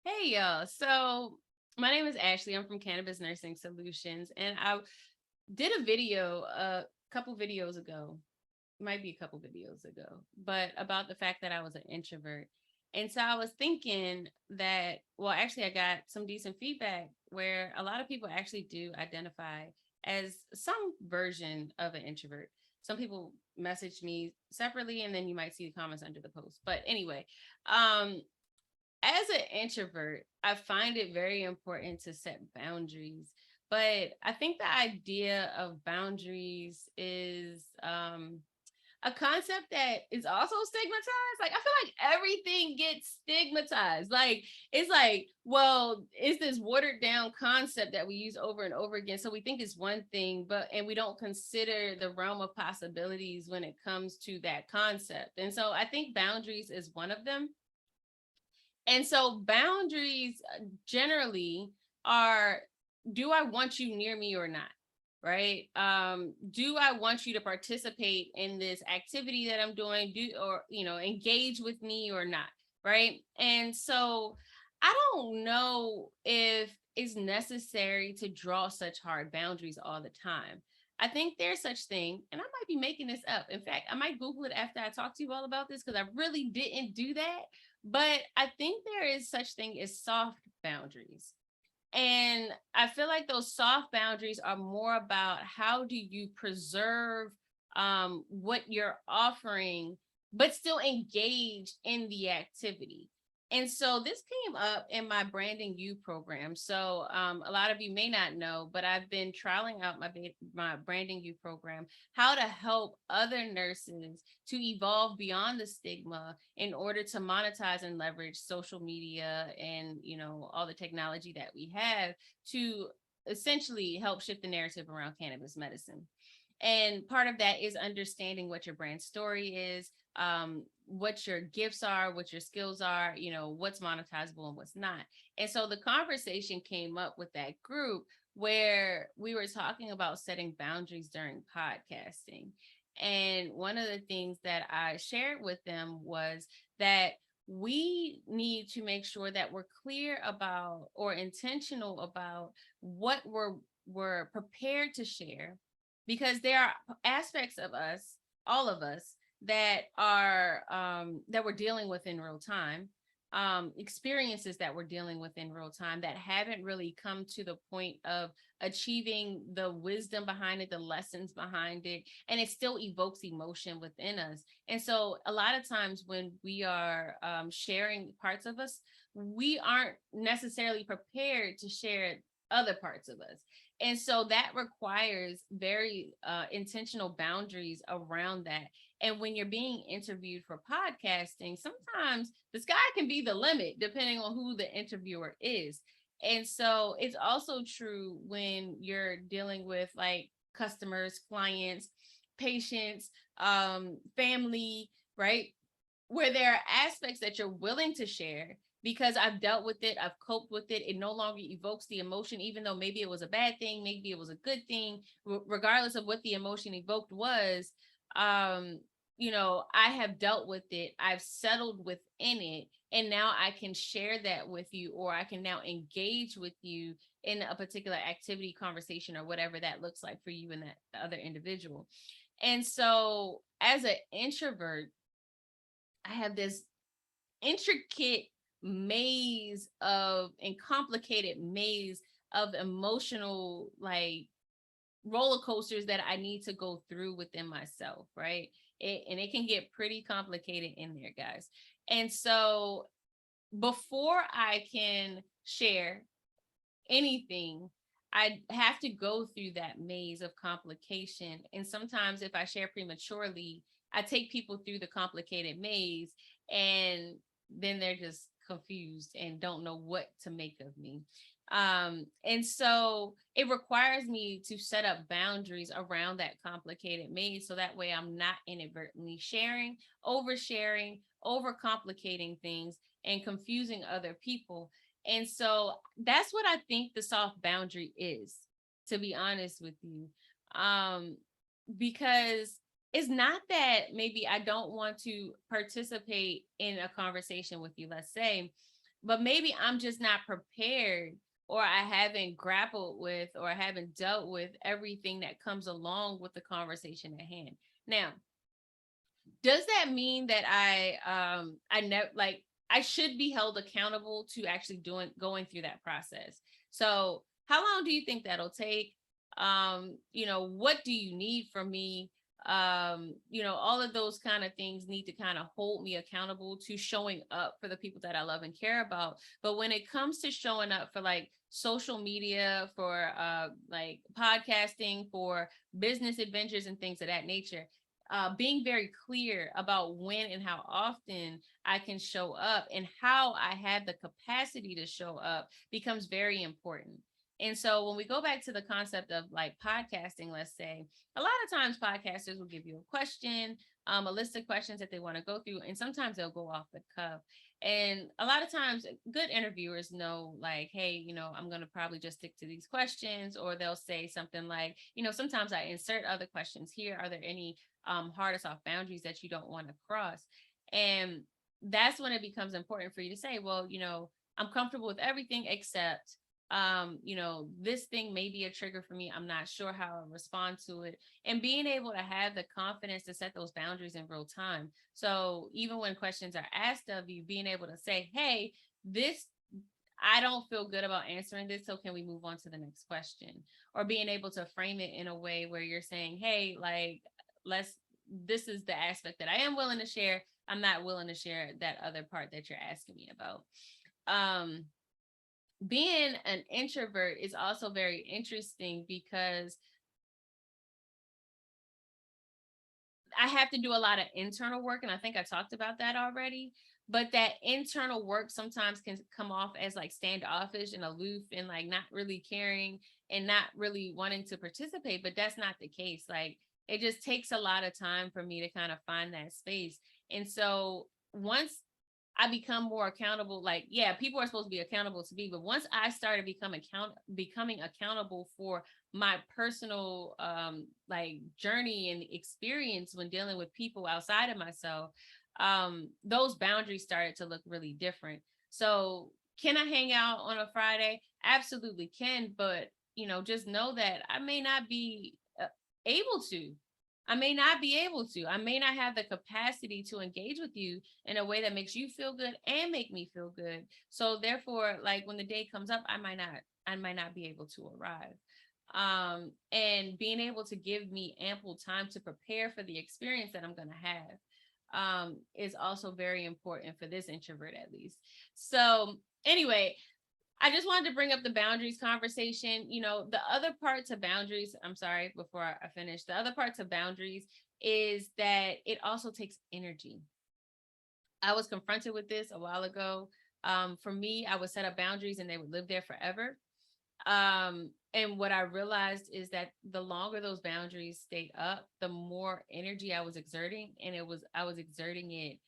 Hey y'all. So my name is Ashley. I'm from Cannabis Nursing Solutions, and I did a video a couple videos ago, might be a couple videos ago, but about the fact that I was an introvert. And so I was thinking that, well, actually, I got some decent feedback where a lot of people actually do identify as some version of an introvert. Some people message me separately, and then you might see the comments under the post. But anyway, um, as an introvert, I find it very important to set boundaries. But I think the idea of boundaries is a concept that is also stigmatized. Like, I feel like everything gets stigmatized. Like, it's like, well, it's this watered down concept that we use over and over again. So we think it's one thing, and we don't consider the realm of possibilities when it comes to that concept. And so I think boundaries is one of them. And so boundaries generally are, do I want you near me or not? Right? Do I want you to participate in this activity that I'm doing? Engage with me or not? Right? And so I don't know if it's necessary to draw such hard boundaries all the time. I think there's such thing, and I might be making this up. In fact, I might Google it after I talk to you all about this because I really didn't do that. But I think there is such thing as soft boundaries. And I feel like those soft boundaries are more about how do you preserve what you're offering, but still engage in the activity. And so this came up in my branding you program. So a lot of you may not know, but I've been trialing out my branding you program, how to help other nurses to evolve beyond the stigma in order to monetize and leverage social media and all the technology that we have to essentially help shift the narrative around cannabis medicine. And part of that is understanding what your brand story is, what your gifts are, what your skills are, what's monetizable and what's not. And so the conversation came up with that group where we were talking about setting boundaries during podcasting. And one of the things that I shared with them was that we need to make sure that we're clear about or intentional about what we're prepared to share, because there are aspects of us, all of us, that are that we're dealing with in real time, experiences that we're dealing with in real time that haven't really come to the point of achieving the wisdom behind it, the lessons behind it, and it still evokes emotion within us. And so a lot of times when we are sharing parts of us, we aren't necessarily prepared to share other parts of us. And so that requires very intentional boundaries around that. And when you're being interviewed for podcasting, sometimes the sky can be the limit depending on who the interviewer is. And so it's also true when you're dealing with like customers, clients, patients, family, right? Where there are aspects that you're willing to share because I've dealt with it, I've coped with it. It no longer evokes the emotion, even though maybe it was a bad thing, maybe it was a good thing, regardless of what the emotion evoked was. Um, I have dealt with it, I've settled within it, and now I can share that with you, or I can now engage with you in a particular activity, conversation, or whatever that looks like for you and that other individual. And so, as an introvert, I have this intricate maze of and complicated maze of emotional like roller coasters that I need to go through within myself, right? And it can get pretty complicated in there, guys. And so before I can share anything, I have to go through that maze of complication. And sometimes if I share prematurely, I take people through the complicated maze and then they're just confused and don't know what to make of me. And so it requires me to set up boundaries around that complicated maze so that way I'm not inadvertently sharing, oversharing, overcomplicating things and confusing other people. And so that's what I think the soft boundary is, to be honest with you. Um, because it's not that maybe I don't want to participate in a conversation with you, let's say, but maybe I'm just not prepared, or I haven't grappled with, or I haven't dealt with everything that comes along with the conversation at hand. Now, does that mean that I never, like, I should be held accountable to actually going through that process? So how long do you think that'll take? What do you need from me? All of those kind of things need to kind of hold me accountable to showing up for the people that I love and care about. But when it comes to showing up for like social media, for like podcasting, for business adventures and things of that nature, being very clear about when and how often I can show up and how I have the capacity to show up becomes very important. And so when we go back to the concept of like podcasting, let's say, a lot of times podcasters will give you a question, a list of questions that they want to go through, and sometimes they'll go off the cuff. And a lot of times, good interviewers know, like, hey, I'm going to probably just stick to these questions, or they'll say something like, sometimes I insert other questions here. Are there any hard or soft boundaries that you don't want to cross? And that's when it becomes important for you to say, well, I'm comfortable with everything except this thing may be a trigger for me. I'm not sure how I'll respond to it. And being able to have the confidence to set those boundaries in real time. So even when questions are asked of you, being able to say, hey, this, I don't feel good about answering this, so can we move on to the next question? Or being able to frame it in a way where you're saying, hey, like, this is the aspect that I am willing to share. I'm not willing to share that other part that you're asking me about. Being an introvert is also very interesting because I have to do a lot of internal work. And I think I talked about that already. But that internal work sometimes can come off as like standoffish and aloof and like not really caring and not really wanting to participate. But that's not the case. Like, it just takes a lot of time for me to kind of find that space. And so once I become more accountable, like, yeah, people are supposed to be accountable to me, but once I started becoming accountable for my personal like journey and experience when dealing with people outside of myself, those boundaries started to look really different. So can I hang out on a Friday? Absolutely can, but just know that I may not be able to. I may not be able to. I may not have the capacity to engage with you in a way that makes you feel good and make me feel good. So therefore, like, when the day comes up, I might not be able to arrive. And being able to give me ample time to prepare for the experience that I'm going to have is also very important for this introvert, at least. So anyway, I just wanted to bring up the boundaries conversation. The other part to boundaries, I'm sorry, before I finish, the other part to boundaries is that it also takes energy. I was confronted with this a while ago. For me, I would set up boundaries and they would live there forever. And what I realized is that the longer those boundaries stayed up, the more energy I was exerting, and I was exerting it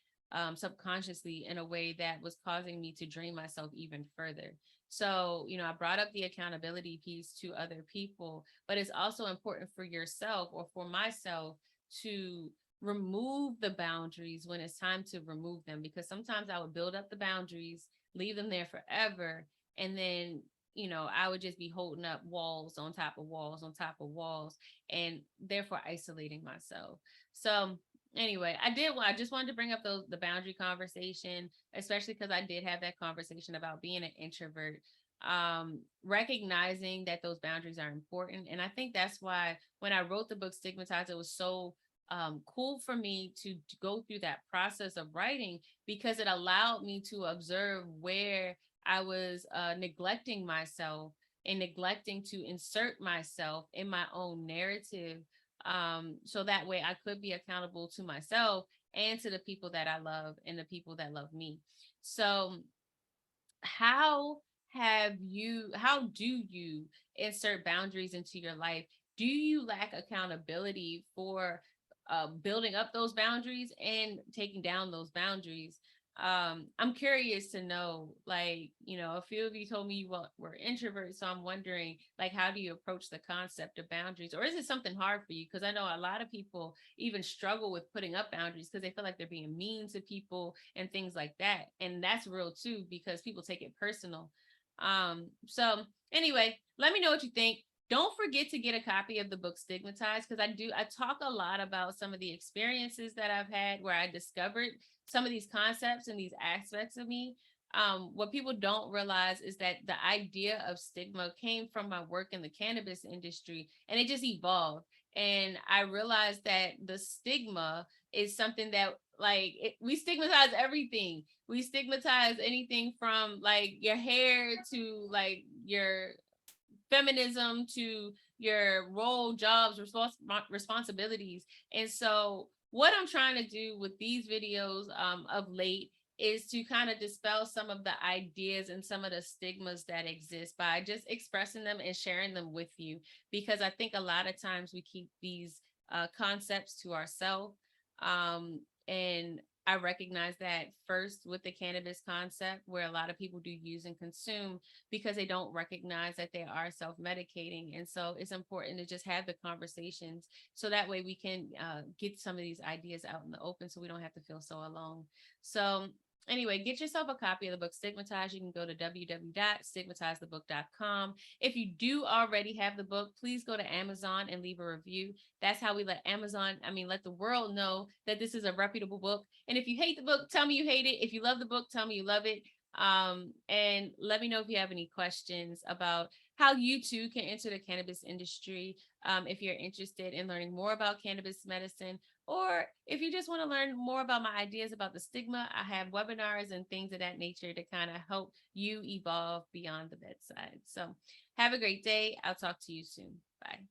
subconsciously in a way that was causing me to drain myself even further. So, I brought up the accountability piece to other people, but it's also important for yourself, or for myself, to remove the boundaries when it's time to remove them, because sometimes I would build up the boundaries, leave them there forever, and then I would just be holding up walls on top of walls on top of walls, and therefore isolating myself. So anyway, I just wanted to bring up the boundary conversation, especially because I did have that conversation about being an introvert, recognizing that those boundaries are important. And I think that's why when I wrote the book Stigmatized, it was so cool for me to go through that process of writing, because it allowed me to observe where I was neglecting myself and neglecting to insert myself in my own narrative, so that way I could be accountable to myself and to the people that I love and the people that love me. So how how do you insert boundaries into your life? Do you lack accountability for building up those boundaries and taking down those boundaries? I'm curious to know, like, a few of you told me you were introverts. So I'm wondering, like, how do you approach the concept of boundaries? Or is it something hard for you? Because I know a lot of people even struggle with putting up boundaries because they feel like they're being mean to people and things like that. And that's real too, because people take it personal. So anyway, let me know what you think. Don't forget to get a copy of the book Stigmatized, because I talk a lot about some of the experiences that I've had where I discovered some of these concepts and these aspects of me. What people don't realize is that the idea of stigma came from my work in the cannabis industry, and it just evolved. And I realized that the stigma is something that, like, we stigmatize everything. We stigmatize anything from like your hair to like your feminism to your role, jobs, responsibilities. And so what I'm trying to do with these videos of late is to kind of dispel some of the ideas and some of the stigmas that exist by just expressing them and sharing them with you, because I think a lot of times we keep these concepts to ourselves. And I recognize that first with the cannabis concept, where a lot of people do use and consume because they don't recognize that they are self-medicating. And so it's important to just have the conversations so that way we can get some of these ideas out in the open so we don't have to feel so alone. So anyway, get yourself a copy of the book Stigmatized. You can go to www.stigmatizethebook.com. If you do already have the book, please go to Amazon and leave a review. That's how we let let the world know that this is a reputable book. And if you hate the book, tell me you hate it. If you love the book, tell me you love it. And let me know if you have any questions about how you too can enter the cannabis industry. If you're interested in learning more about cannabis medicine, or if you just want to learn more about my ideas about the stigma, I have webinars and things of that nature to kind of help you evolve beyond the bedside. So have a great day. I'll talk to you soon. Bye.